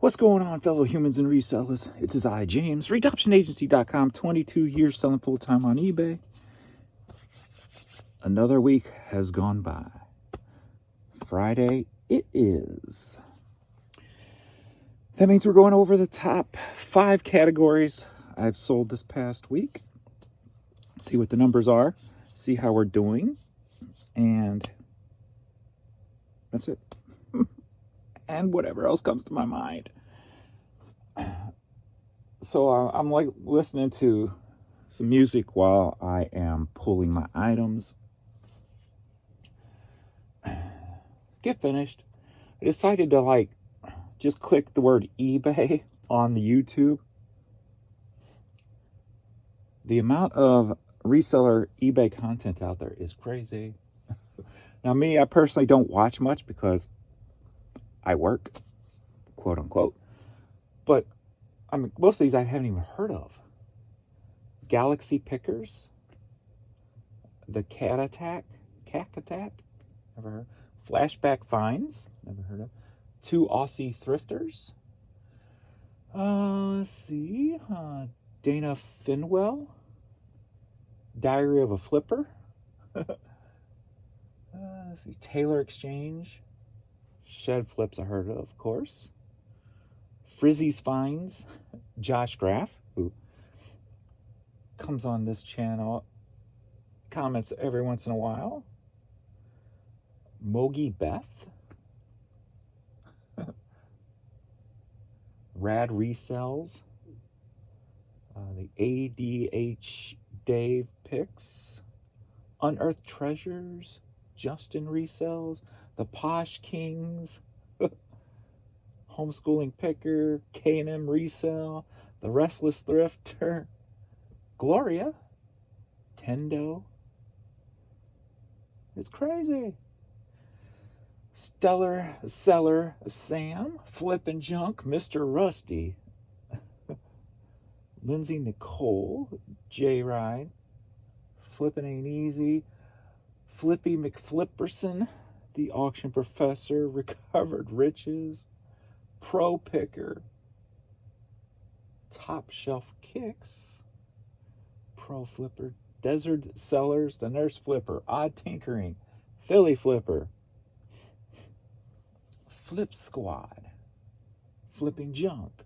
What's going on, fellow humans and resellers? It's his I, James, readoptionagency.com, 22 years selling full-time on eBay. Another week has gone by. Friday it is. That means we're going over the top 5 categories I've sold this past week. See what the numbers are, see how we're doing, and that's it. And whatever else comes to my mind. So I'm like listening to some music while I am pulling my items. Get finished. I decided to just click the word eBay on the YouTube. The amount of reseller eBay content out there is crazy. Now me, I personally don't watch much because I work, quote unquote. But most of these I haven't even heard of. Galaxy Pickers, the Cat Attack, never heard. Flashback Finds, never heard of. 2 Aussie Thrifters. Let's see, Dana Finwell, Diary of a Flipper. Let's see, Taylor Exchange, Shed Flips I heard of course. Frizzy's Finds, Josh Graff, who comes on this channel, comments every once in a while. Mogi Beth, Rad Resells, the ADH Dave Picks, Unearthed Treasures, Justin Resells, the Posh Kings, Homeschooling Picker, K&M Resell, the Restless Thrifter, Gloria, Tendo. It's crazy. Stellar Seller Sam, Flippin' Junk, Mr. Rusty, Lindsay Nicole, J Ride, Flippin' Ain't Easy, Flippy McFlipperson, The Auction Professor, Recovered Riches, Pro Picker, Top Shelf Kicks, Pro Flipper, Desert Sellers, The Nurse Flipper, Odd Tinkering, Philly Flipper, Flip Squad, Flipping Junk.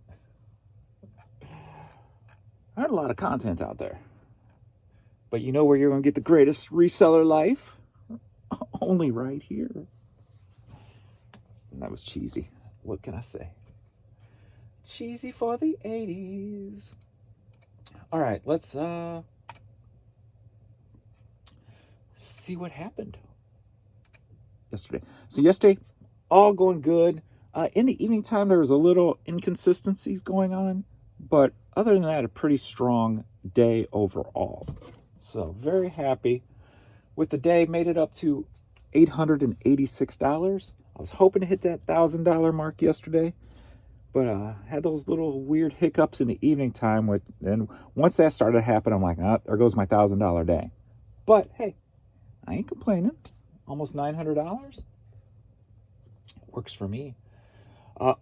I heard a lot of content out there. But you know where you're going to get the greatest reseller life? Only right here. And that was cheesy. What can I say? Cheesy for the 80s. All right, let's see what happened yesterday. So yesterday, all going good. In the evening time, there was a little inconsistencies going on, but other than that, a pretty strong day overall. So very happy with the day. Made it up to $886. I was hoping to hit that $1,000 mark yesterday, but had those little weird hiccups in the evening time. And once that started to happen, I'm like, there goes my $1,000 day. But hey, I ain't complaining. Almost $900. Works for me.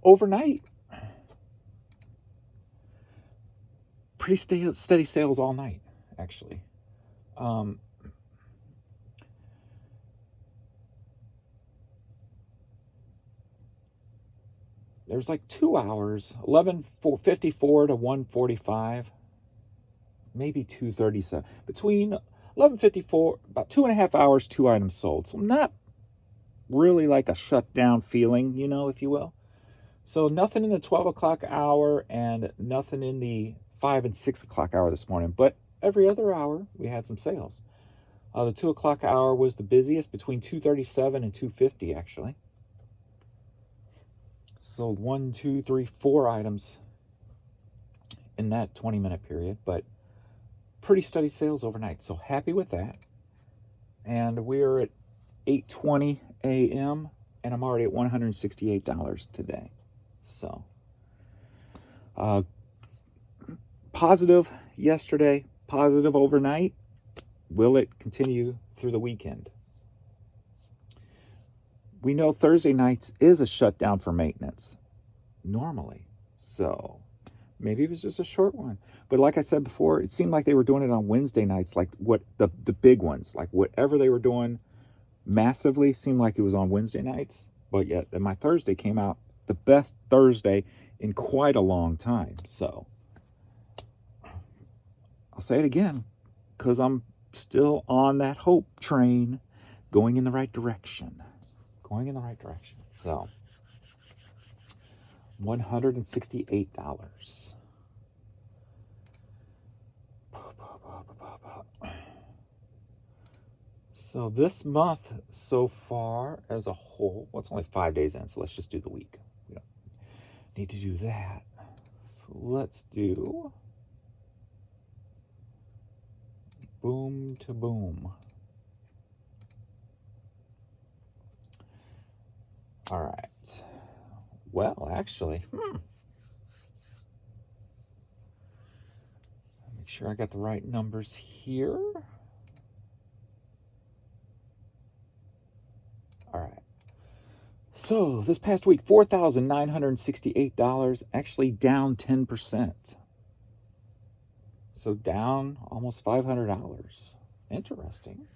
Overnight, pretty steady sales all night, actually. There's like 2 hours, 11:54 to 1:45, maybe 2:37. Between 11:54, about 2.5 hours, 2 items sold. So not really like a shutdown feeling, if you will. So nothing in the 12 o'clock hour and nothing in the 5 and 6 o'clock hour this morning. But every other hour, we had some sales. The 2 o'clock hour was the busiest, between 2:37 and 2:50, actually. Sold 1, 2, 3, 4 items in that 20-minute period, but pretty steady sales overnight. So happy with that. And we're at 8:20 a.m. and I'm already at $168 today. So positive yesterday, positive overnight. Will it continue through the weekend? We know Thursday nights is a shutdown for maintenance, normally. So maybe it was just a short one. But like I said before, it seemed like they were doing it on Wednesday nights, like what the big ones, like whatever they were doing massively seemed like it was on Wednesday nights. But yet, then my Thursday came out the best Thursday in quite a long time. So I'll say it again, because I'm still on that hope train, going in the right direction. Going in the right direction. So $168. So this month so far as a whole, well, it's only 5 days in, so let's just do the week. We don't need to do that. So let's do boom to boom. All right. Well, actually, make sure I got the right numbers here. All right. So this past week, $4,968, actually down 10%. So down almost $500. Interesting.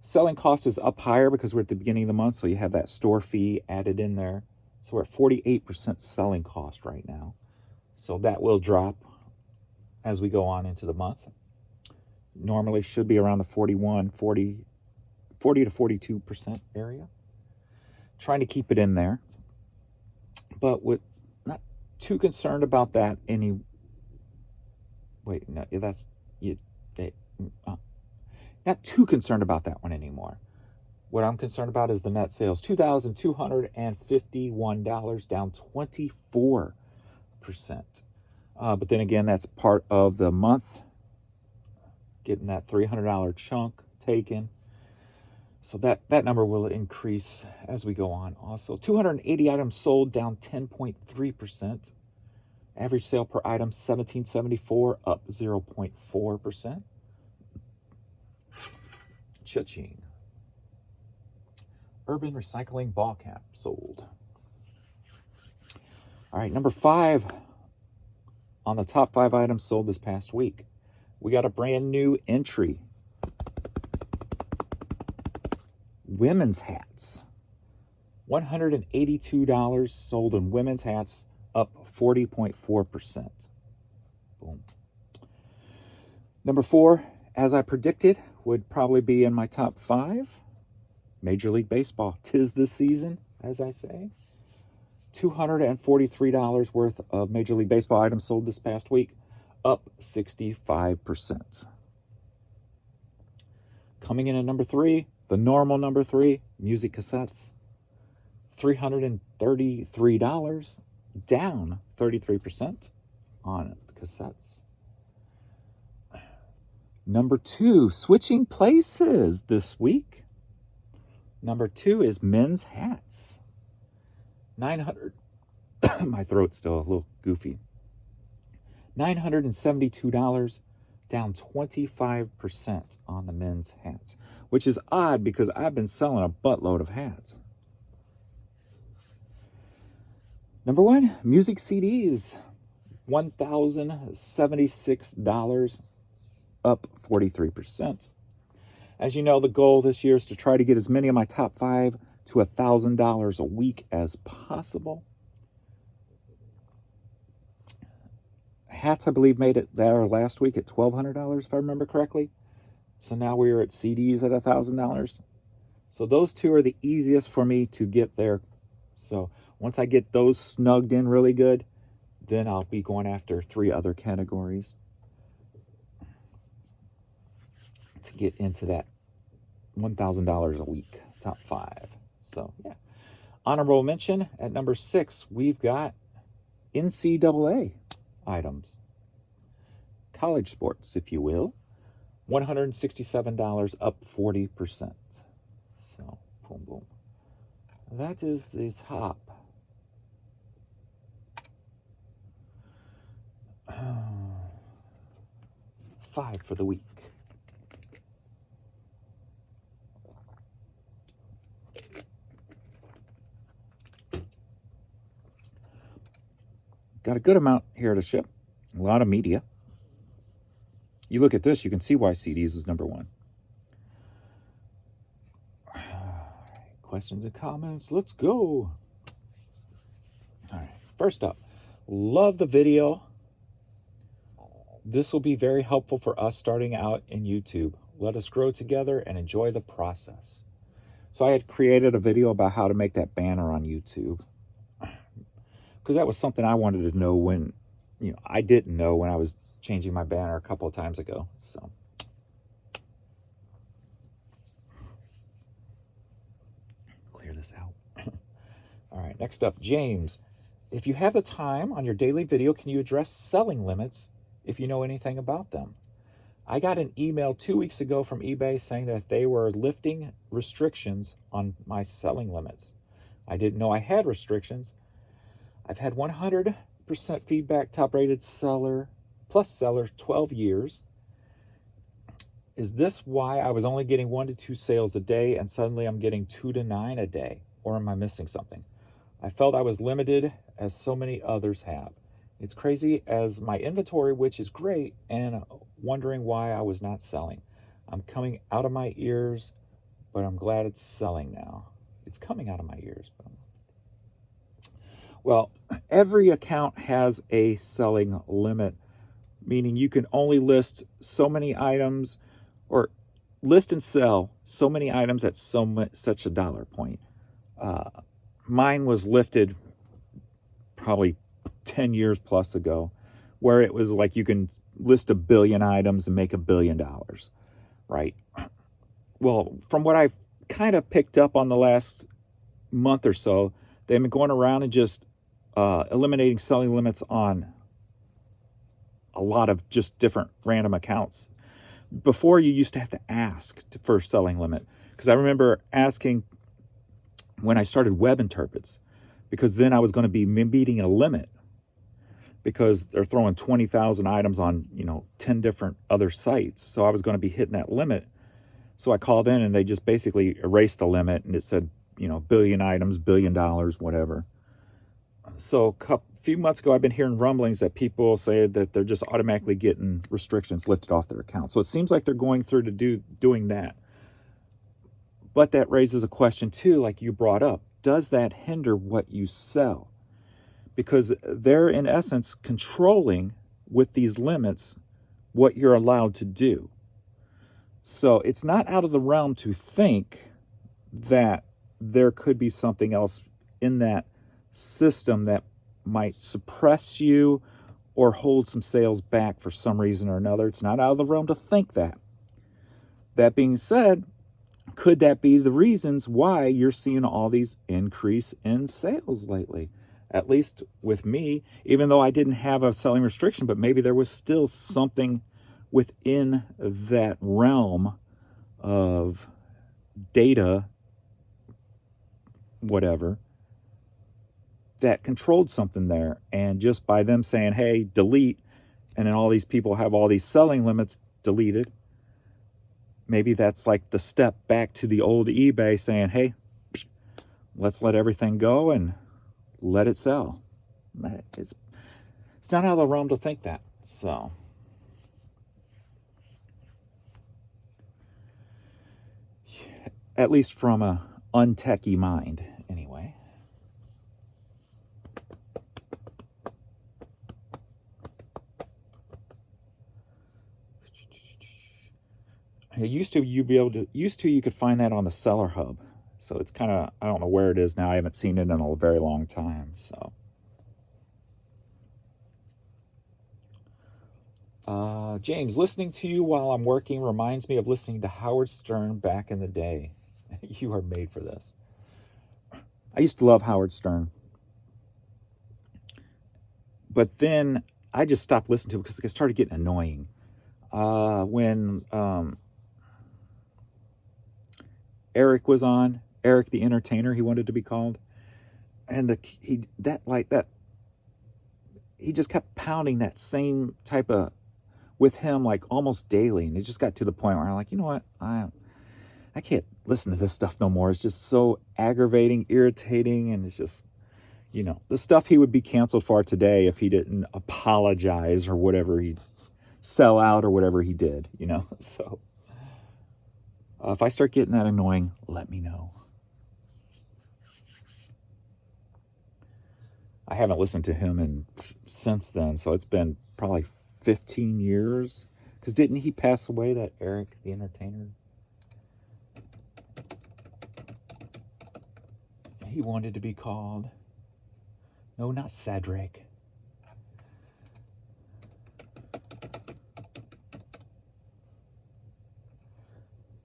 Selling cost is up higher because we're at the beginning of the month, so you have that store fee added in there. So we're at 48% selling cost right now. So that will drop as we go on into the month. Normally should be around the 40 to 42% area. Trying to keep it in there. But with not too concerned about that any. Wait, no, that's you. Not too concerned about that one anymore. What I'm concerned about is the net sales. $2,251, down 24%. But then again, that's part of the month. Getting that $300 chunk taken. So that number will increase as we go on. Also, 280 items sold, down 10.3%. Average sale per item, $17.74, up 0.4%. Cha-ching. Urban Recycling Ball Cap sold. All right, number 5 on the top 5 items sold this past week. We got a brand new entry. Women's hats. $182 sold in women's hats, up 40.4%. Boom. Number 4, as I predicted, would probably be in my top 5. Major League Baseball. 'Tis the season, as I say. $243 worth of Major League Baseball items sold this past week, up 65%. Coming in at number 3, the normal number 3, music cassettes. $333, down 33% on cassettes. Number 2, switching places this week. Number 2 is men's hats. 900. My throat's still a little goofy. $972, down 25% on the men's hats, which is odd because I've been selling a buttload of hats. Number 1, music CDs. $1,076, up 43%. As you know, the goal this year is to try to get as many of my top 5 to $1,000 a week as possible. Hats, I believe, made it there last week at $1,200, if I remember correctly. So now we're at CDs at $1,000. So those two are the easiest for me to get there. So once I get those snugged in really good, then I'll be going after 3 other categories to get into that $1,000 a week, top 5. So, yeah. Honorable mention at number 6, we've got NCAA items. College sports, if you will. $167, up 40%. So, boom, boom. That is the top. 5 for the week. got a good amount here to ship. A lot of media. You look at this, you can see why CDs is number one. Questions and comments. Let's go. All right. First up, love the video. This will be very helpful for us starting out in YouTube. Let us grow together and enjoy the process. So I had created a video about how to make that banner on YouTube, because that was something I wanted to know when, I didn't know when I was changing my banner a couple of times ago. So clear this out. All right, next up, James. If you have the time on your daily video, can you address selling limits if you know anything about them? I got an email 2 weeks ago from eBay saying that they were lifting restrictions on my selling limits. I didn't know I had restrictions. I've had 100% feedback, top-rated seller, plus seller, 12 years. Is this why I was only getting 1 to 2 sales a day and suddenly I'm getting 2 to 9 a day? Or am I missing something? I felt I was limited as so many others have. It's crazy as my inventory, which is great, and wondering why I was not selling. I'm coming out of my ears, but I'm glad it's selling now. It's coming out of my ears. Well, every account has a selling limit, meaning you can only list so many items, or list and sell so many items at such a dollar point. Mine was lifted probably 10 years plus ago, where it was like you can list 1 billion items and make $1 billion, right? Well, from what I've kind of picked up on the last month or so, they've been going around and just eliminating selling limits on a lot of just different random accounts. Before, you used to have to ask for selling limit, because I remember asking when I started web interprets, because then I was going to be meeting a limit, because they're throwing 20,000 items on, 10 different other sites. So I was going to be hitting that limit. So I called in and they just basically erased the limit, and it said, 1 billion items, $1 billion, whatever. So a few months ago, I've been hearing rumblings that people say that they're just automatically getting restrictions lifted off their account. So it seems like they're going through to doing that. But that raises a question too, like you brought up. Does that hinder what you sell? Because they're, in essence, controlling with these limits what you're allowed to do. So it's not out of the realm to think that there could be something else in that system that might suppress you or hold some sales back for some reason or another. It's not out of the realm to think that. That being said, could that be the reasons why you're seeing all these increase in sales lately? At least with me, even though I didn't have a selling restriction, but maybe there was still something within that realm of data, whatever, that controlled something there. And just by them saying, hey, delete, and then all these people have all these selling limits deleted, maybe that's like the step back to the old eBay saying, hey, let's let everything go and let it sell. It's not out of the realm to think that. So at least from a untechy mind, anyway. Used to you could find that on the Seller Hub. So it's kind of, I don't know where it is now. I haven't seen it in a very long time. So James, listening to you while I'm working reminds me of listening to Howard Stern back in the day. You are made for this. I used to love Howard Stern. But then I just stopped listening to it because it started getting annoying. When Eric was on, Eric the Entertainer, he wanted to be called, and he just kept pounding that same type of with him like almost daily, and it just got to the point where I'm like, you know what, I can't listen to this stuff no more. It's just so aggravating, irritating, and it's just, the stuff he would be canceled for today if he didn't apologize or whatever, he'd sell out or whatever he did, So if I start getting that annoying, let me know. I haven't listened to him since then, so it's been probably 15 years. Because didn't he pass away, that Eric the Entertainer? He wanted to be called. No, not Cedric.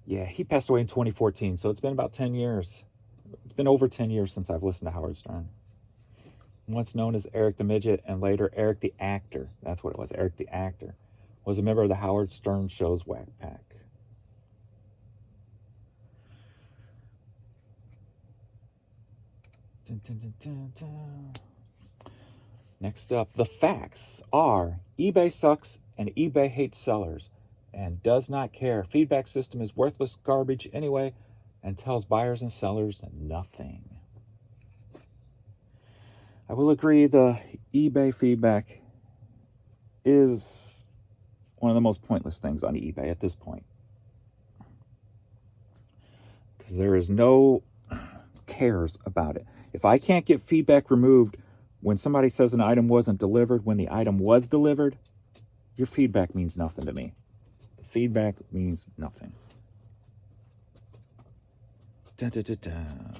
Yeah, he passed away in 2014, so it's been about 10 years. It's been over 10 years since I've listened to Howard Stern. Once known as Eric the Midget and later Eric the Actor, that's what it was, Eric the Actor, was a member of the Howard Stern Show's Whack Pack. Dun, dun, dun, dun, dun. Next up, the facts are eBay sucks and eBay hates sellers and does not care. Feedback system is worthless garbage anyway and tells buyers and sellers nothing. I will agree the eBay feedback is one of the most pointless things on eBay at this point. Because there is no cares about it. If I can't get feedback removed when somebody says an item wasn't delivered when the item was delivered, your feedback means nothing to me. The feedback means nothing. Dun, dun, dun, dun.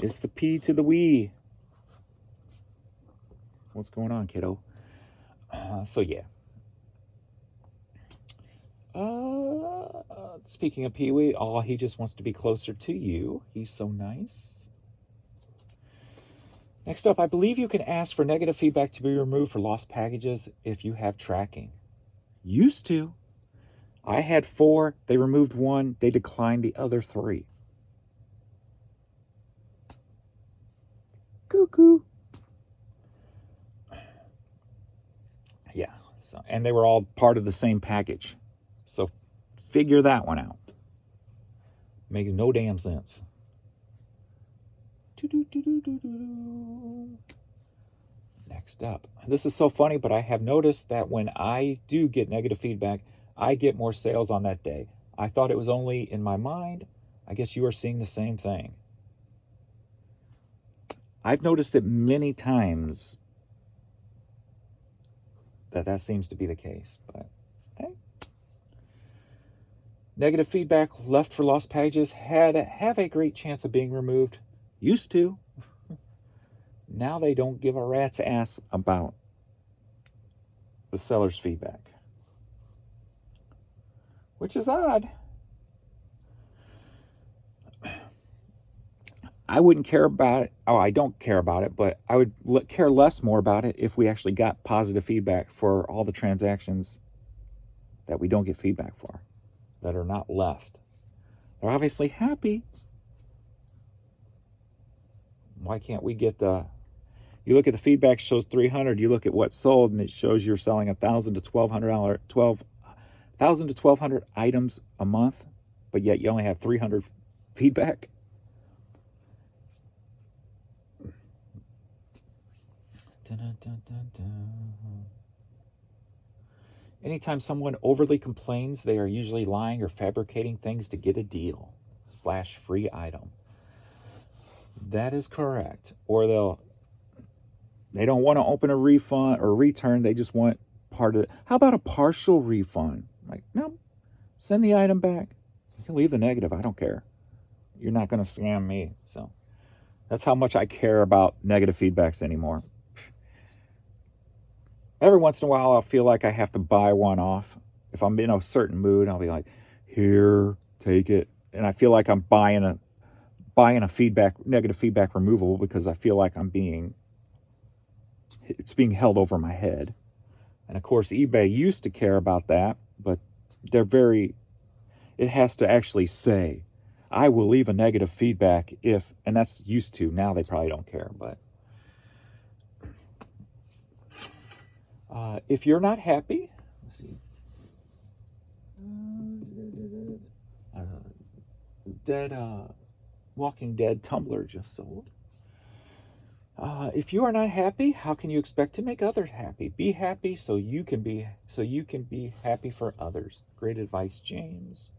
It's the P to the we. What's going on, kiddo? So yeah. Speaking of Pee-wee, he just wants to be closer to you. He's so nice. Next up, I believe you can ask for negative feedback to be removed for lost packages if you have tracking. Used to. I had 4. They removed 1. They declined the other 3. Cuckoo. Yeah. So, and they were all part of the same package. So figure that one out. Makes no damn sense. Next up. This is so funny, but I have noticed that when I do get negative feedback, I get more sales on that day. I thought it was only in my mind. I guess you are seeing the same thing. I've noticed it many times that seems to be the case, but hey. Negative feedback left for lost pages have a great chance of being removed. Used to. Now they don't give a rat's ass about the seller's feedback, which is odd. I wouldn't care about it. Oh, I don't care about it, but I would care less more about it if we actually got positive feedback for all the transactions that we don't get feedback for, that are not left. They're obviously happy. Why can't we get you look at the feedback, shows 300, you look at what's sold, and it shows you're selling 1,000 to 1,200 items a month, but yet you only have 300 feedback. Dun, dun, dun, dun. Anytime someone overly complains, they are usually lying or fabricating things to get a deal / free item. That is correct. Or they don't want to open a refund or return. They just want part of it. How about a partial refund? Like, no, send the item back. You can leave the negative. I don't care. You're not going to scam me. So that's how much I care about negative feedbacks anymore. Every once in a while, I'll feel like I have to buy one off. If I'm in a certain mood, I'll be like, here, take it. And I feel like I'm buying a negative feedback removal because I feel like it's being held over my head. And of course, eBay used to care about that, but it has to actually say, I will leave a negative feedback if, and that's used to. Now they probably don't care, but if you're not happy, let's see. Walking Dead Tumblr just sold. If you are not happy, how can you expect to make others happy? Be happy so you can be happy for others. Great advice, James.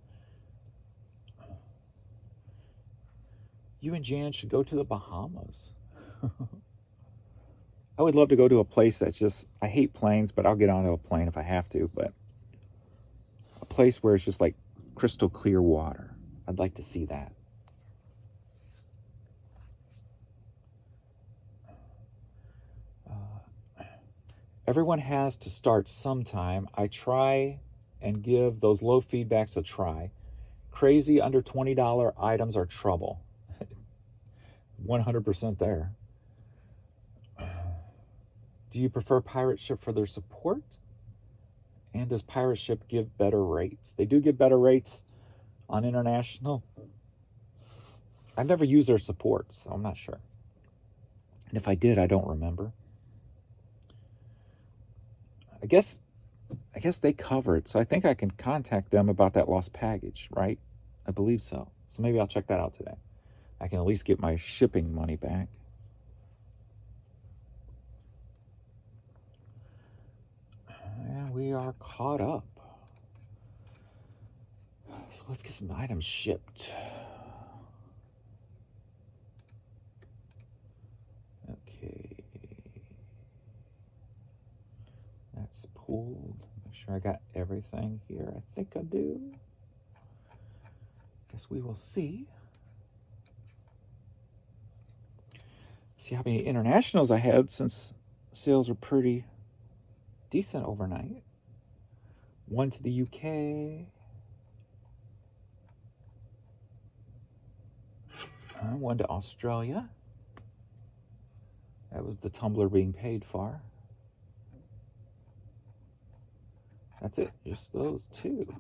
You and Jan should go to the Bahamas. I would love to go to a place that's just, I hate planes, but I'll get onto a plane if I have to, but a place where it's just like crystal clear water. I'd like to see that. Everyone has to start sometime. I try and give those low feedbacks a try. Crazy under $20 items are trouble. 100% there. Do you prefer Pirate Ship for their support? And does Pirate Ship give better rates? They do give better rates on international. I've never used their support, so I'm not sure. And if I did, I don't remember. I guess they cover it, so I think I can contact them about that lost package, right? I believe so. So maybe I'll check that out today. I can at least get my shipping money back. And we are caught up. So let's get some items shipped. Okay. That's pulled. Make sure I got everything here. I think I do. Guess we will see. See how many internationals I had, since sales are pretty decent overnight. One to the UK. One to Australia. That was the tumbler being paid for. That's it, just those two.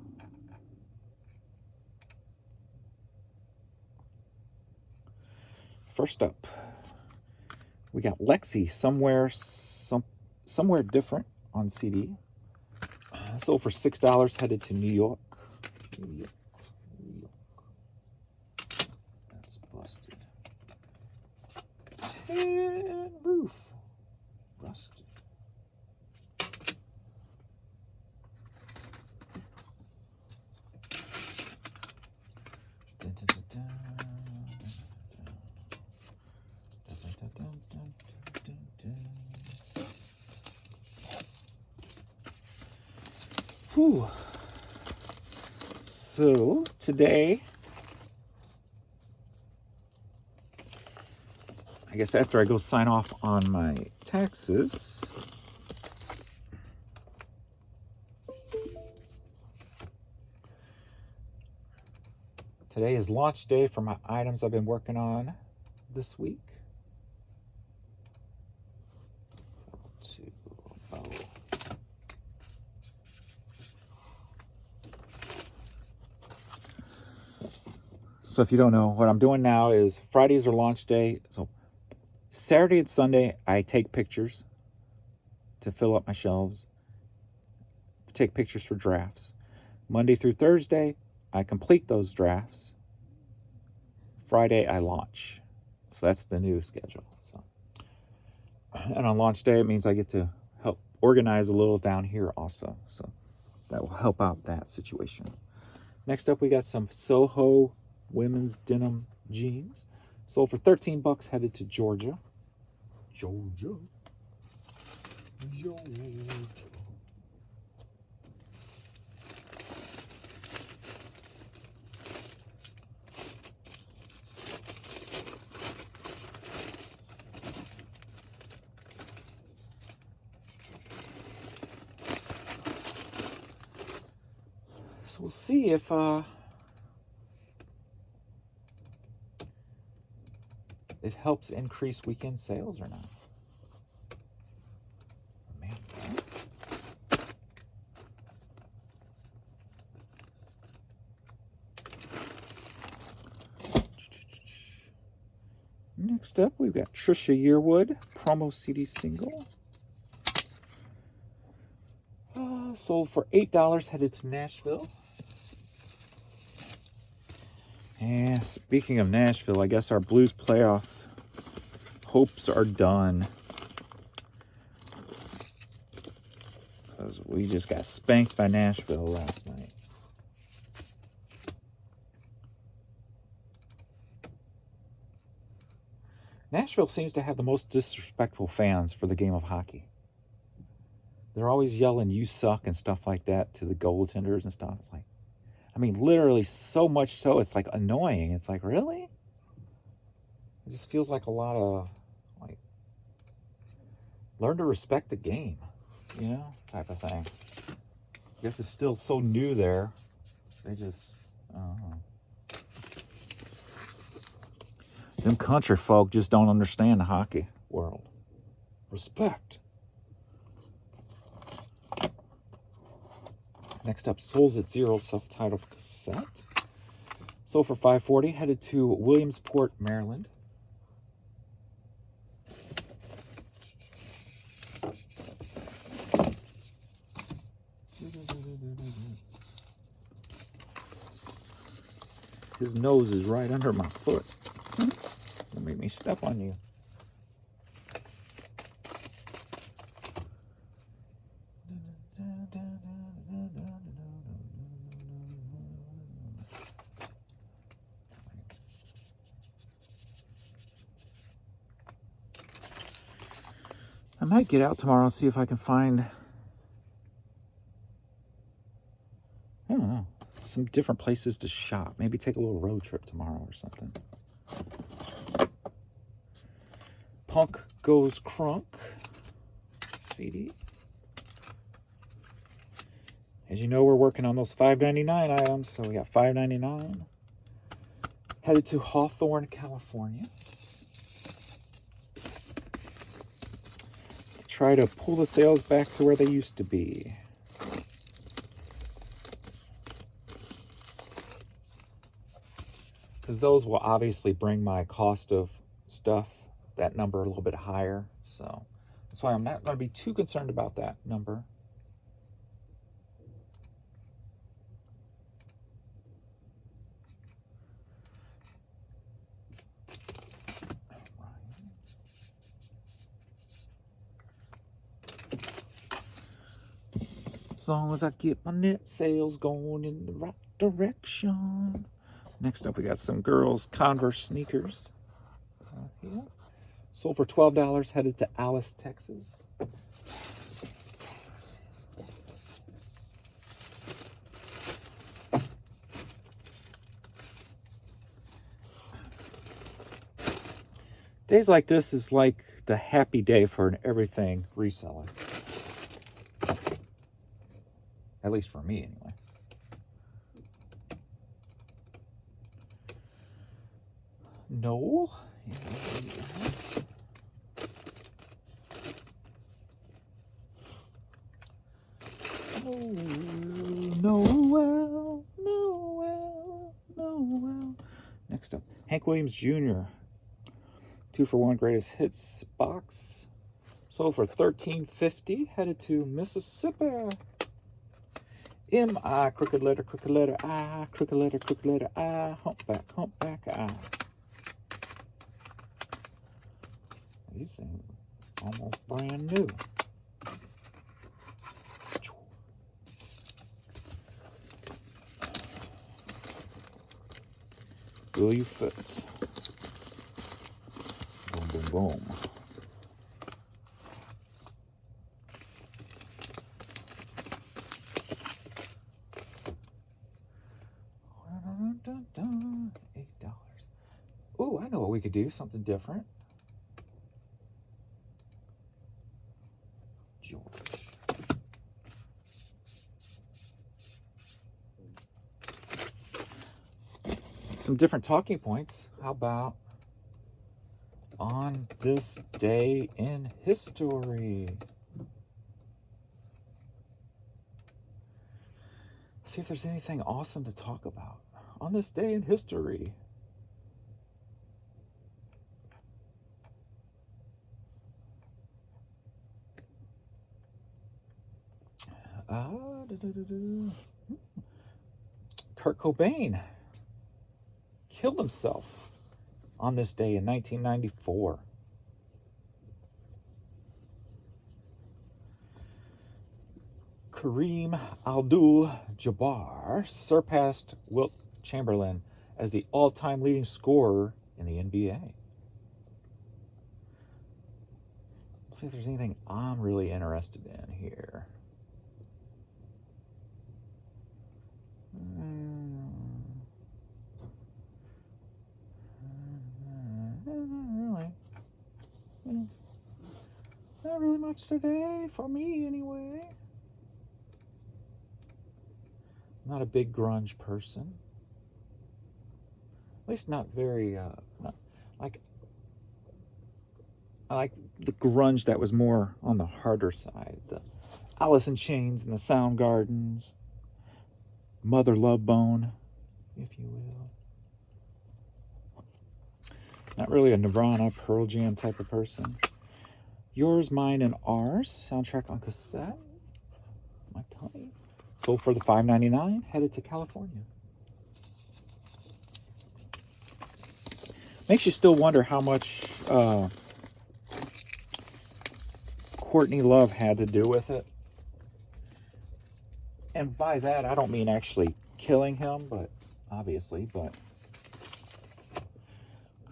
First up, we got Lexi, somewhere different on CD. Sold for $6, headed to New York. New York. That's busted. Tin roof. Rusted. Dun, dun, dun, dun. Whew. So today, I guess after I go sign off on my taxes, today is launch day for my items I've been working on this week. So if you don't know, what I'm doing now is Fridays are launch day. So Saturday and Sunday, I take pictures to fill up my shelves, take pictures for drafts. Monday through Thursday, I complete those drafts. Friday, I launch. So that's the new schedule. So, and on launch day, it means I get to help organize a little down here also. So that will help out that situation. Next up, we got some Soho women's denim jeans. Sold for $13, headed to Georgia. Georgia. So we'll see if it helps increase weekend sales or not. Man. Next up, we've got Trisha Yearwood, promo CD single. Sold for $8, headed to Nashville. And speaking of Nashville, I guess our Blues playoff hopes are done. Because we just got spanked by Nashville last night. Nashville seems to have the most disrespectful fans for the game of hockey. They're always yelling, "You suck," and stuff like that to the goaltenders and stuff. It's like, I mean, literally so much so it's like annoying. It's like, really? It just feels like a lot of, like, learn to respect the game, you know, type of thing. I guess it's still so new there. They just, I don't know. Them country folk just don't understand the hockey world. Respect. Next up, Souls at Zero self-titled cassette. Sold for $5.40. Headed to Williamsport, Maryland. His nose is right under my foot. Don't make me step on you. I might get out tomorrow and see if I can find, I don't know, some different places to shop. Maybe take a little road trip tomorrow or something. Punk Goes Crunk CD. As you know, we're working on those $5.99 items, so we got $5.99. Headed to Hawthorne, California. Try to pull the sales back to where they used to be. Because those will obviously bring my cost of stuff, that number, a little bit higher. So that's why I'm not going to be too concerned about that number. As long as I get my net sales going in the right direction. Next up, we got some girls' Converse sneakers. Here. Sold for $12. Headed to Alice, Texas. Texas. Days like this is like the happy day for an everything reseller. At least for me, anyway. Noel. Noel. Next up, Hank Williams Jr. 2-for-1 Greatest Hits box. Sold for $13.50. Headed to Mississippi. M-I, crooked letter I, crooked letter I, humpback I. These things almost brand new. Will you fit? Boom, boom, boom. $8. Ooh, I know what we could do. Something different. George. Some different talking points. How about on this day in history? See if there's anything awesome to talk about on this day in history. Kurt Cobain killed himself on this day in 1994. Kareem Abdul-Jabbar surpassed Wilt Chamberlain as the all-time leading scorer in the NBA. Let's see if there's anything I'm really interested in here. Not really much today, for me anyway. Not a big grunge person. At least not very, not, like, I like the grunge that was more on the harder side. The Alice in Chains and the Soundgardens. Mother Love Bone, if you will. Not really a Nirvana, Pearl Jam type of person. Yours, Mine, and Ours soundtrack on cassette. My tummy. Sold for the $5.99. Headed to California. Makes you still wonder how much Courtney Love had to do with it. And by that, I don't mean actually killing him, but obviously, but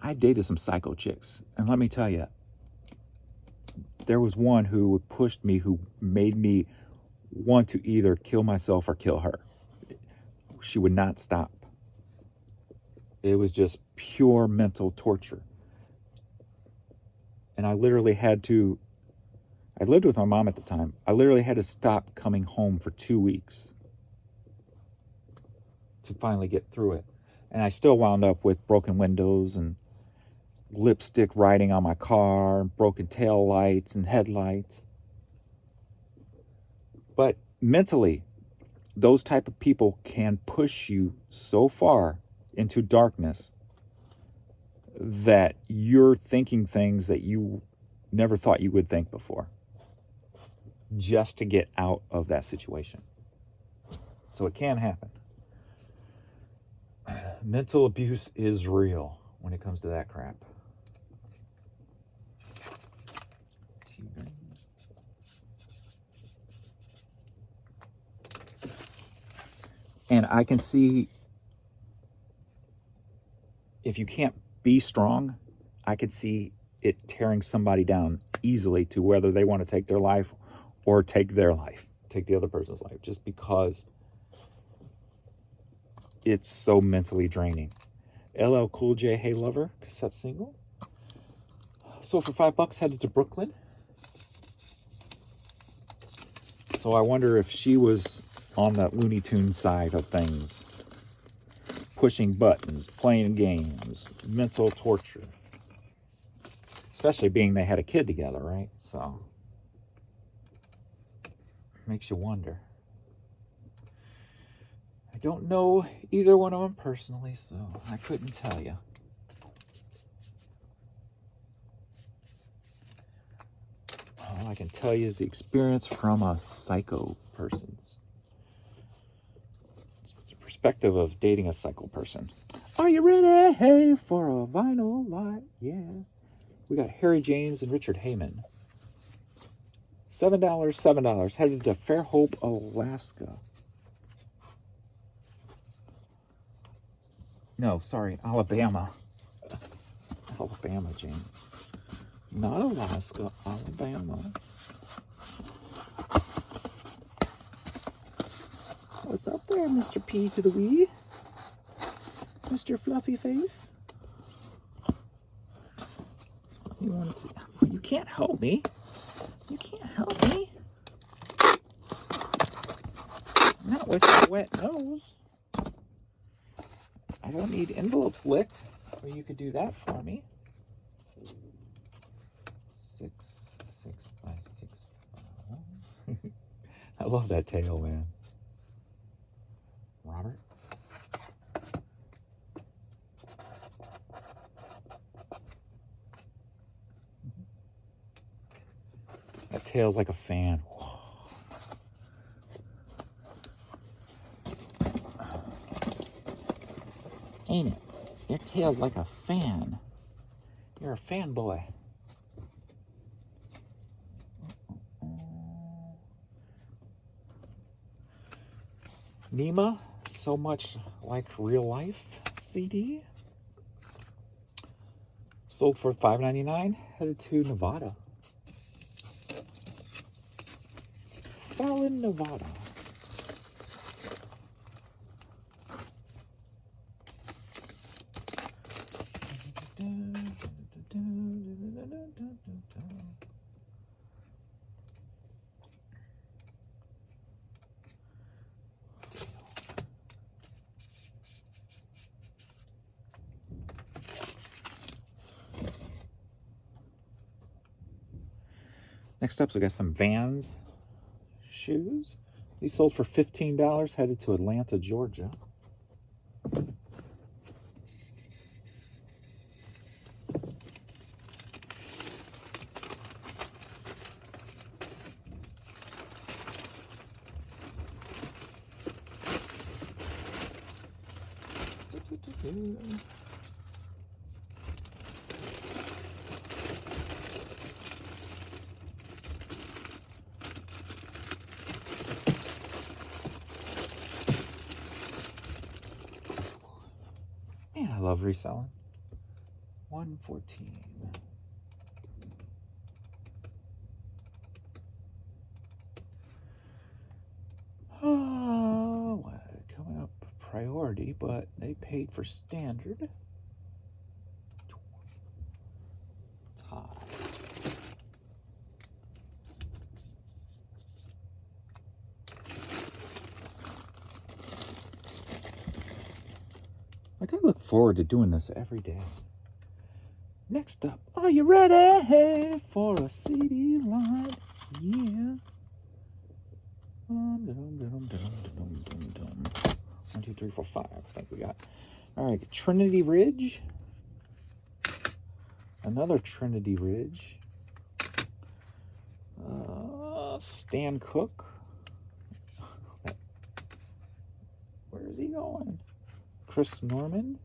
I dated some psycho chicks. And let me tell you, there was one who pushed me, who made me want to either kill myself or kill her. She would not stop. It was just pure mental torture. And I literally had to, I lived with my mom at the time. I literally had to stop coming home for 2 weeks to finally get through it. And I still wound up with broken windows and lipstick writing on my car, broken tail lights and headlights. But mentally, those type of people can push you so far into darkness that you're thinking things that you never thought you would think before, just to get out of that situation. So it can happen. Mental abuse is real when it comes to that crap. And I can see, if you can't be strong, I could see it tearing somebody down easily to whether they want to take their life or take their life, take the other person's life, just because it's so mentally draining. LL Cool J, Hey Lover, cassette single. So for $5, headed to Brooklyn. So I wonder if she was on that Looney Tunes side of things. Pushing buttons, playing games, mental torture. Especially being they had a kid together, right? So, makes you wonder. I don't know either one of them personally, so I couldn't tell you. All I can tell you is the experience from a psycho person's perspective of dating a psycho person. Are you ready? Hey, for a vinyl light? Yeah. We got Harry James and Richard Heyman. $7. Headed to Fairhope, Alaska. No, sorry, Alabama. Alabama, James. Not Alaska, Alabama. What's up there, Mr. P to the Wee? Mr. Fluffy Face? You want to see? You can't help me. You can't help me. Not with your wet nose. I don't need envelopes licked, or you could do that for me. 6 by 6. I love that tail, man. Robert? That tail's like a fan. Ain't it? Your tail's like a fan. You're a fanboy. Nima, So Much Like Real Life CD. Sold for $5.99. Headed to Nevada. Fallon, Nevada. Next up, so we got some Vans shoes. These sold for $15, headed to Atlanta, Georgia. Man, I love reselling. 114. Oh, coming up priority, but they paid for standard. Tie. Like, I look forward to doing this every day. Next up, are you ready for a CD line? Yeah. 1, 2, 3, 4, 5. I think we got. All right, Trinity Ridge. Another Trinity Ridge. Stan Cook. Where is he going? Chris Norman.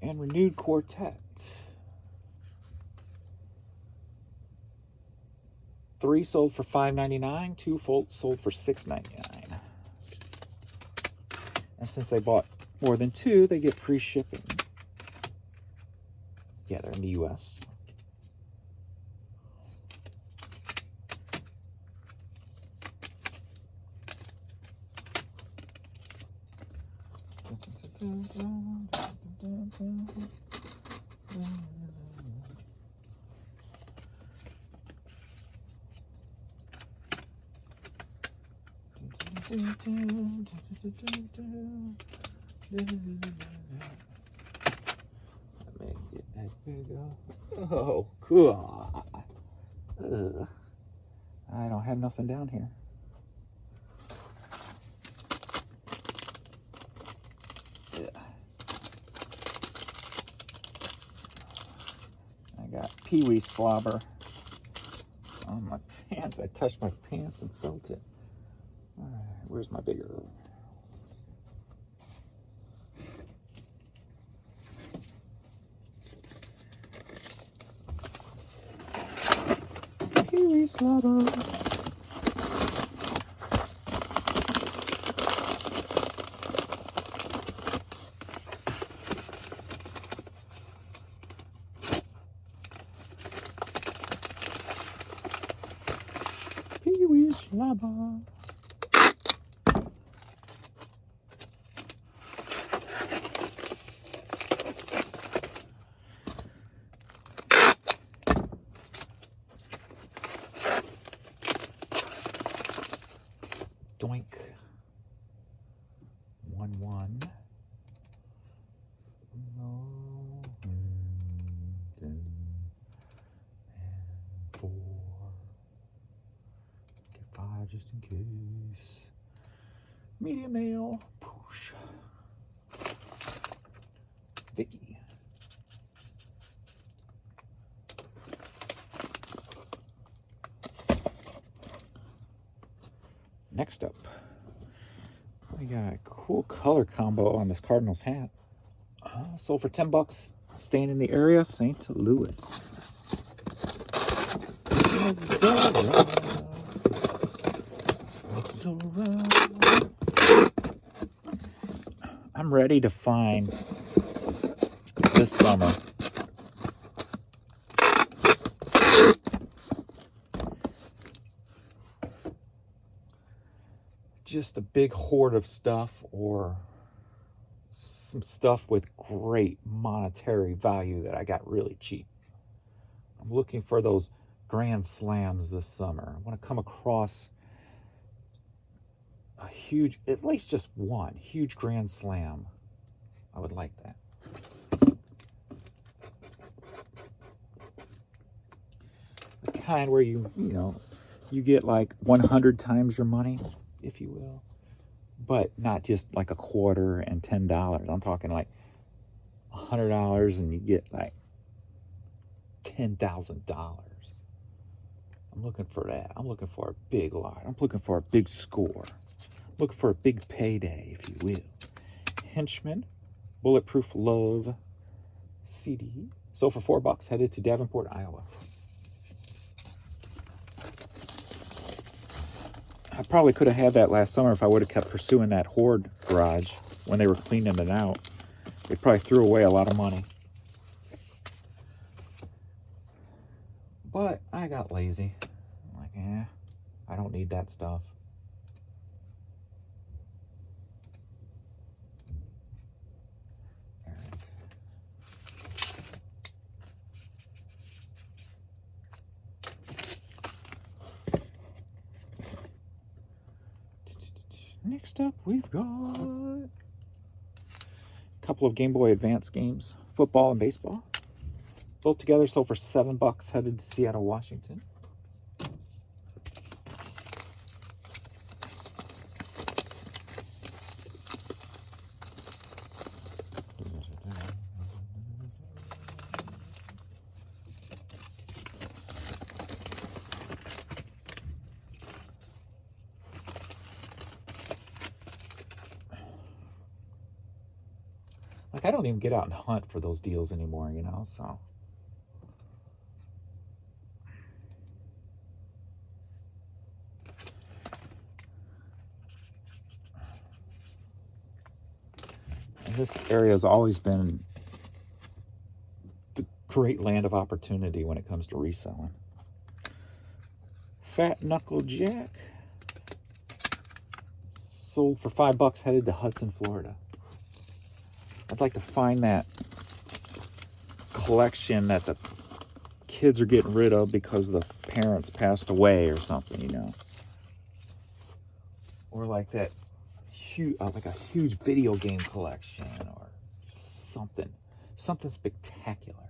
And Renewed Quartet. 3 sold for $5.99. 2 sold for $6.99. And since they bought more than 2, they get free shipping. Yeah, they're in the U.S. Oh, God. I don't have nothing down here. I got Pee-wee slobber on my pants. I touched my pants and felt it. All right, where's my bigger? Pee-wee slobber. Pee-wee slobber. Doink. 1-1. No. And 4. Get 5 just in case. Medium mail. Push. Vicky. Next up, we got a cool color combo on this Cardinals hat. Sold for $10. Staying in the area, St. Louis. alright. I'm ready to find this summer just a big hoard of stuff or some stuff with great monetary value that I got really cheap. I'm looking for those grand slams this summer. I want to come across a huge, at least just one huge grand slam. I would like that. The kind where you get like 100 times your money, if you will, but not just like a quarter and $10. I'm talking like $100 and you get like $10,000. I'm looking for that. I'm looking for a big lot. I'm looking for a big score. I'm looking for a big payday, if you will. Henchman, Bulletproof Love CD. Sold for $4, headed to Davenport, Iowa. I probably could have had that last summer if I would have kept pursuing that hoard garage when they were cleaning it out. They probably threw away a lot of money. But I got lazy. I'm like, I don't need that stuff. Next up, we've got a couple of Game Boy Advance games, football and baseball. Both together sold for $7, headed to Seattle, Washington. Like, I don't even get out and hunt for those deals anymore, so. And this area has always been the great land of opportunity when it comes to reselling. Fat Knuckle Jack. Sold for $5, headed to Hudson, Florida. I'd like to find that collection that the kids are getting rid of because the parents passed away or something, Or like that huge, like a huge video game collection or something spectacular.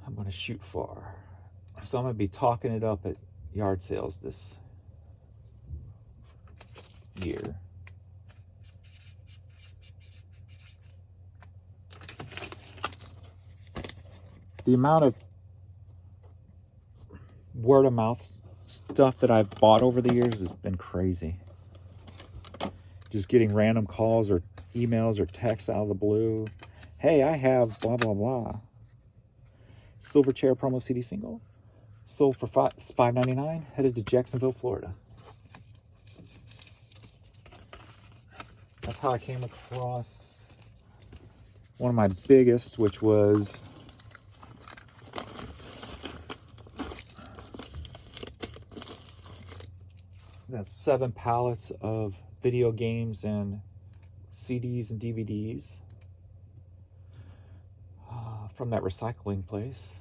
I'm going to shoot for. So I'm going to be talking it up at yard sales this year. The amount of word of mouth stuff that I've bought over the years has been crazy. Just getting random calls or emails or texts out of the blue. Hey, I have blah, blah, blah. Silverchair promo CD single. Sold for $5.99. Headed to Jacksonville, Florida. That's how I came across one of my biggest, which was that's 7 pallets of video games and CDs and DVDs from that recycling place.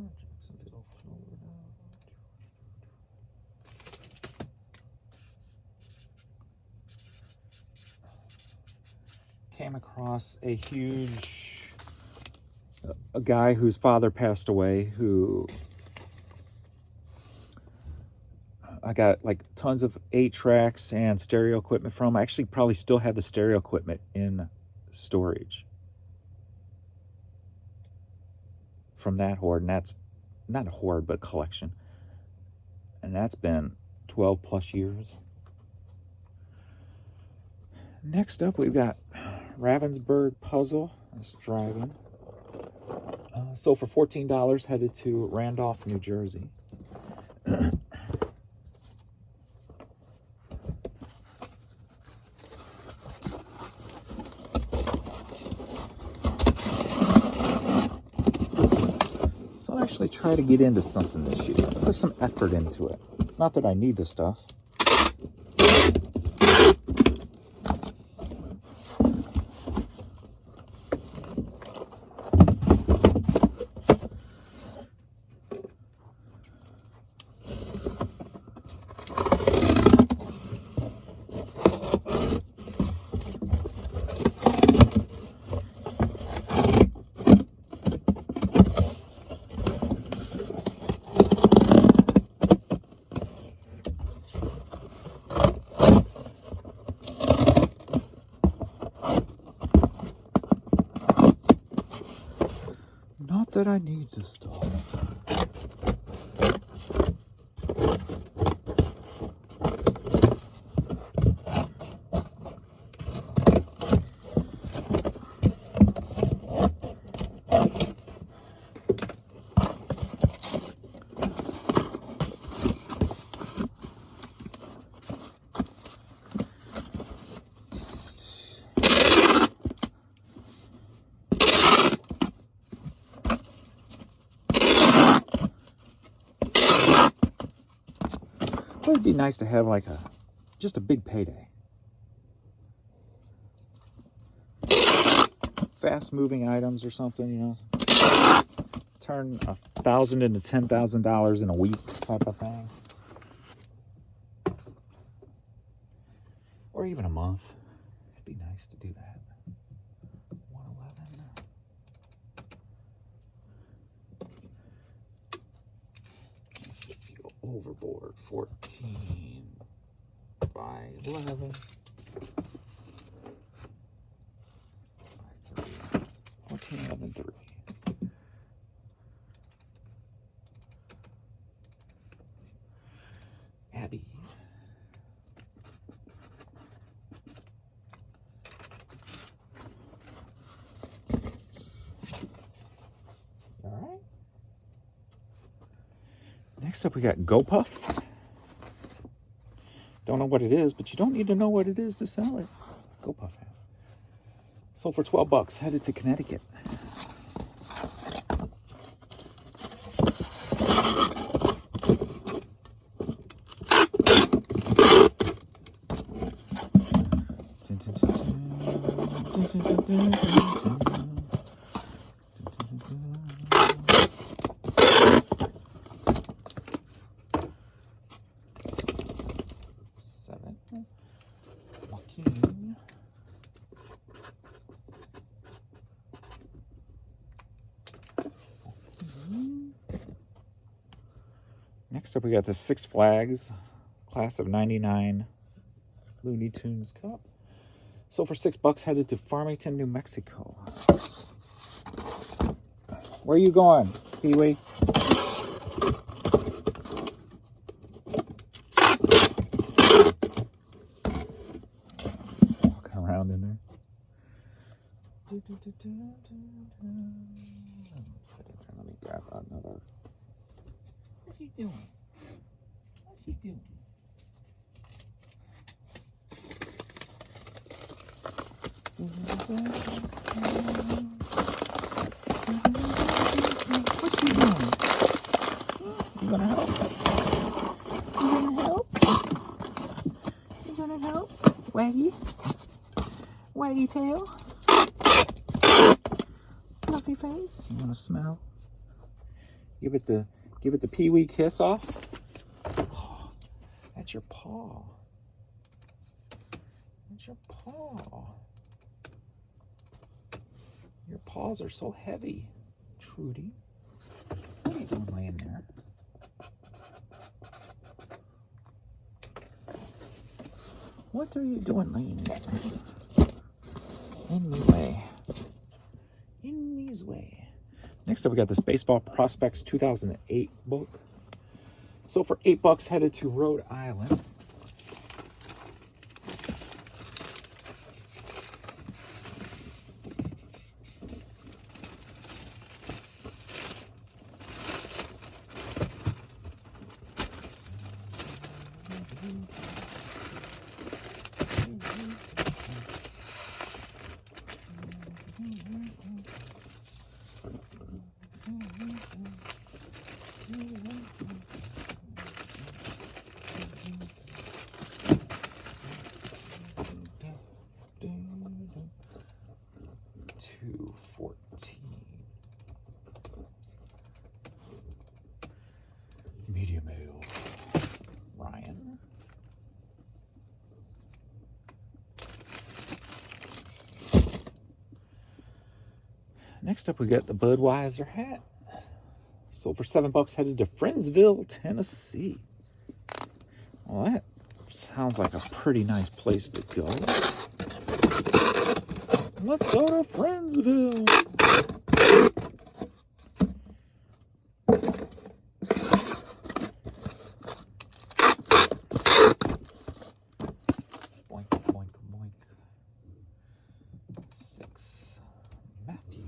Jacksonville, Florida. Came across a guy whose father passed away, who I got like tons of 8-tracks and stereo equipment from. I actually probably still have the stereo equipment in storage from that hoard, and that's not a hoard but a collection, and that's been 12 plus years. Next up, we've got Ravensburg puzzle. This dragon. Sold for $14, headed to Randolph, New Jersey. So I actually try to get into something this year. Put some effort into it. Not that I need the stuff. Not that I need this stuff. It would be nice to have like just a big payday. Fast moving items or something, you know. Turn $1,000 into $10,000 in a week type of thing. Or even a month. It'd be nice to do that. 111. Let's see if you go overboard. 14 by 11. 14, 11, 3. Abby. All right. Next up, we got Go Puff. Don't know what it is, but you don't need to know what it is to sell it. Go Puff. Sold for $12, headed to Connecticut. Next up, we got the Six Flags class of '99 Looney Tunes cup. So for $6, headed to Farmington, New Mexico. Where are you going, Pee-wee? Walking around in there. Let me grab another. What's he doing? What's he doing? What's he doing? You gonna help? You gonna help? You gonna help? Waggy? Waggy tail? Fluffy face? You wanna smell? Give it the pee-wee kiss off. Oh, that's your paw. That's your paw. Your paws are so heavy, Trudy. What are you doing laying there? What are you doing laying there? In me way. In me's way. Next up, we got this Baseball Prospects 2008 book. So for $8, headed to Rhode Island. Next up, we got the Budweiser hat. Sold for $7, headed to Friendsville, Tennessee. Well, that sounds like a pretty nice place to go. Let's go to Friendsville. Boink, boink, boink. 6. Matthew.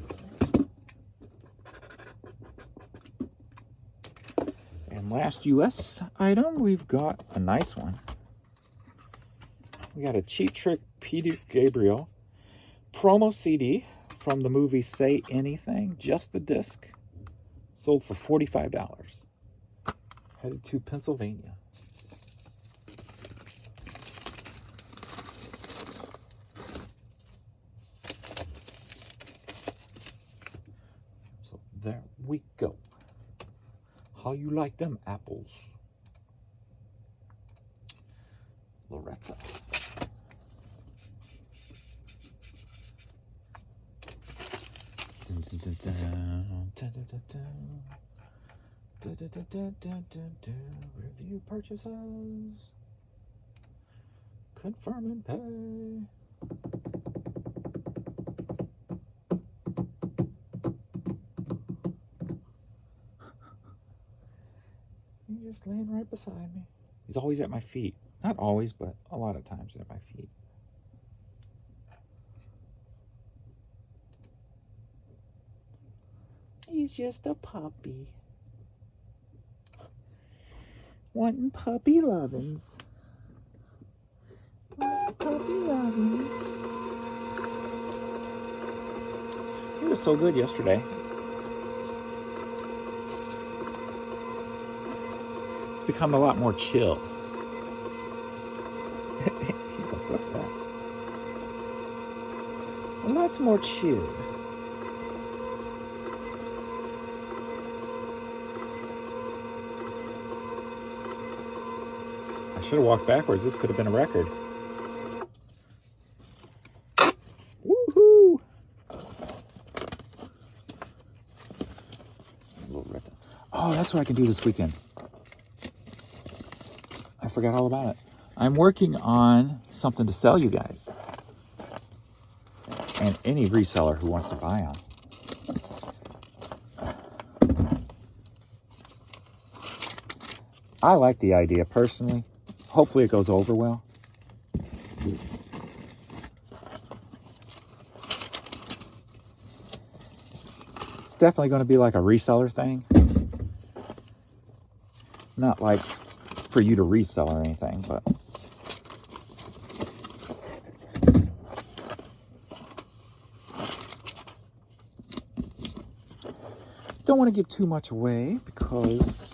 And last US item, we've got a nice one. We got a Cheap Trick Peter Gabriel promo CD from the movie Say Anything, just the disc. Sold for $45. Headed to Pennsylvania. So there we go. How you like them apples? Loretta. Review purchases. Confirm and pay. He's just laying right beside me. He's always at my feet. Not always, but a lot of times at my feet. He's just a puppy. Wanting puppy lovins. Puppy lovins. He was so good yesterday. It's become a lot more chill. He's like, what's that? A lot more chill. I should have walked backwards. This could have been a record. Woohoo! Oh, that's what I can do this weekend. I forgot all about it. I'm working on something to sell you guys. And any reseller who wants to buy them. I like the idea personally. Hopefully it goes over well. It's definitely going to be like a reseller thing. Not like for you to resell or anything, but don't want to give too much away because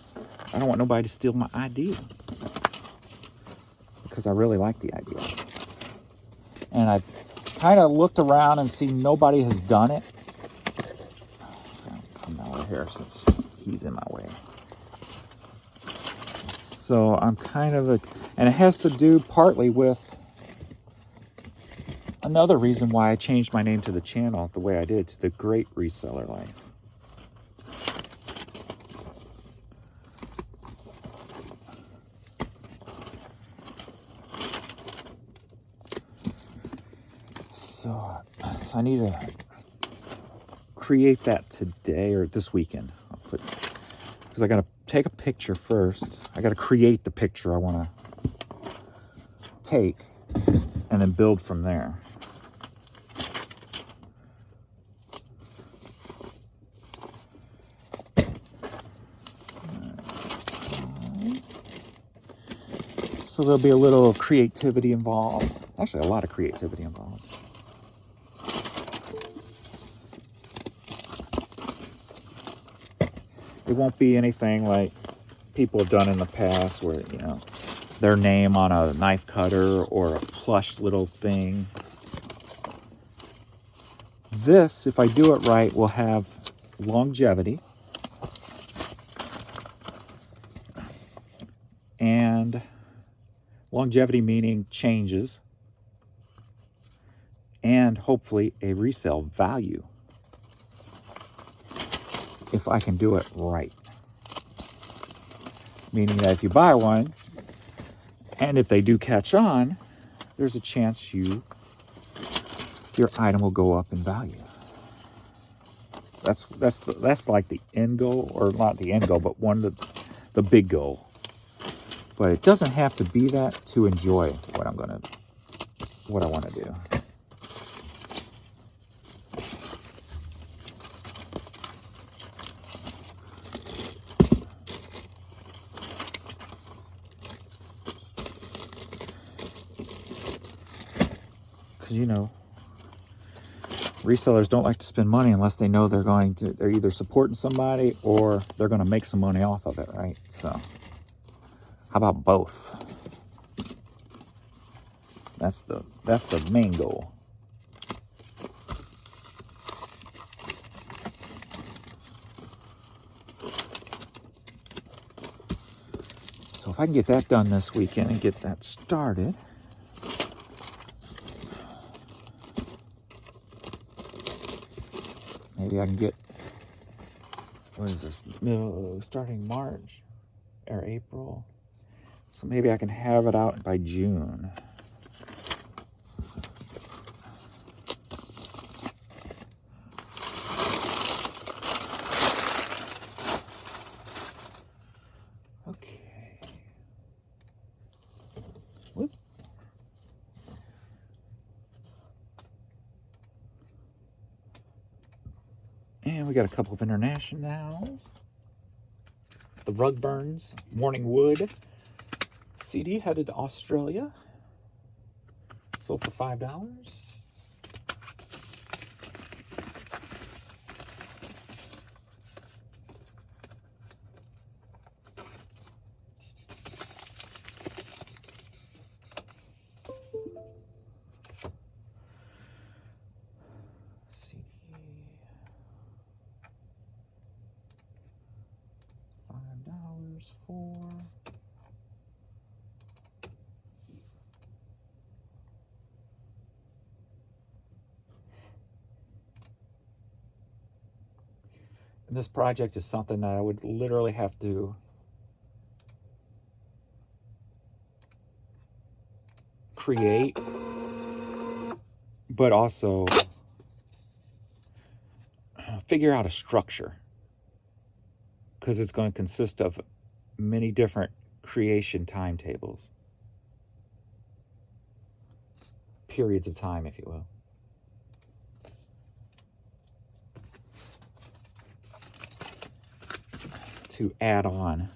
I don't want nobody to steal my idea. Because I really like the idea. And I've kind of looked around and seen nobody has done it. I'll come over here since he's in my way. So I'm kind of and it has to do partly with another reason why I changed my name to the channel the way I did, to The Great Reseller Life. So I need to create that today or this weekend. I'll put, because I got to take a picture first. I got to create the picture I want to take and then build from there. So there'll be a little creativity involved. Actually, a lot of creativity involved. It won't be anything like people have done in the past where, you know, their name on a knife cutter or a plush little thing. This, if I do it right, will have longevity. And longevity meaning changes. And hopefully a resale value. if I can do it right. Meaning that if you buy one, and if they do catch on, there's a chance your item will go up in value. That's like the end goal, or not the end goal, but one of the big goal. But it doesn't have to be that to enjoy what I want to do. Because resellers don't like to spend money unless they know they're either supporting somebody or they're going to make some money off of it, right? So how about both? That's the main goal. So if I can get that done this weekend and get that started, maybe I can get, starting March or April. So maybe I can have it out by June. Okay. Whoops. And we got a couple of internationals. The Rug Burns Morning Wood CD headed to Australia. Sold for $5. CD. $5 for. And this project is something that I would literally have to create, but also figure out a structure, because it's going to consist of many different creation timetables, periods of time, if you will. To add on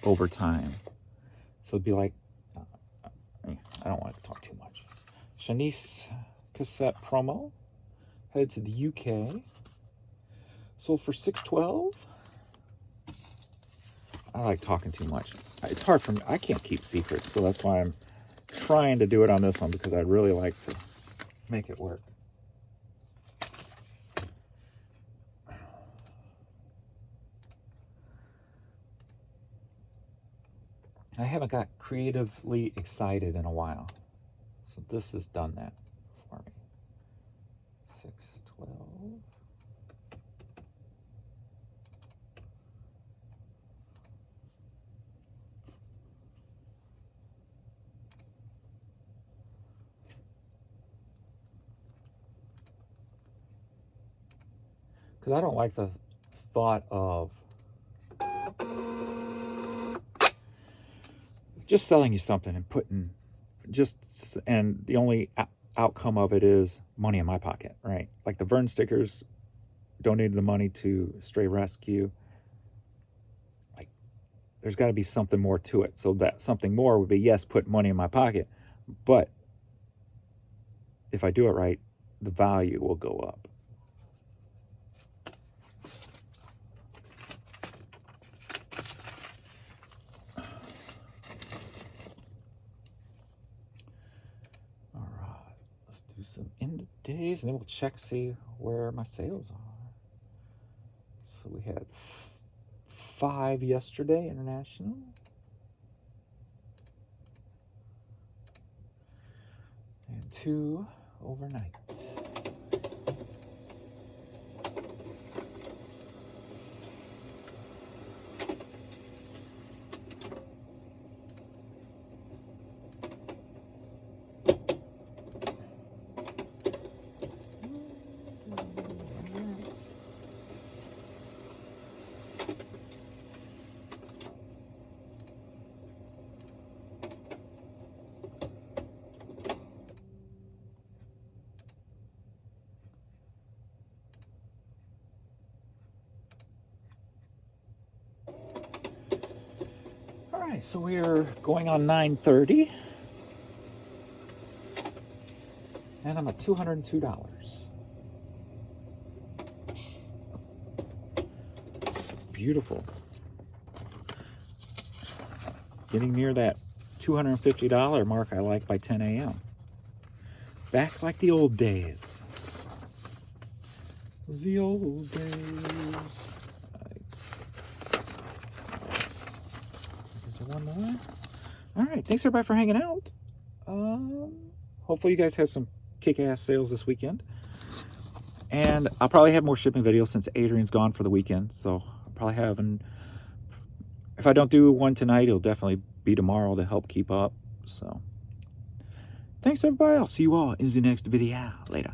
over time. So it'd be like, I don't want to talk too much. Shanice cassette promo, headed to the UK. Sold for $6.12. I like talking too much. It's hard for me. I can't keep secrets, so that's why I'm trying to do it on this one, because I really like to make it work. I haven't got creatively excited in a while, so this has done that for me. 6.12. Because I don't like the thought of just selling you something and and the only outcome of it is money in my pocket, right? Like the Vern stickers, donated the money to Stray Rescue. Like, there's got to be something more to it. So that something more would be, yes, put money in my pocket, but if I do it right, the value will go up. Do some end days, and then we'll check, see where my sales are. So we had 5 yesterday, international. And 2 overnight. right, so we are going on 9:30. And I'm at $202. Beautiful. Getting near that $250 mark I like by 10 a.m. Back like the old days. The old days. Is there one more? All right. Thanks everybody for hanging out. Hopefully you guys have some kick-ass sales this weekend. And I'll probably have more shipping videos since Adrian's gone for the weekend. So I'll probably have, if I don't do one tonight, it'll definitely be tomorrow to help keep up. So thanks everybody. I'll see you all in the next video. Later.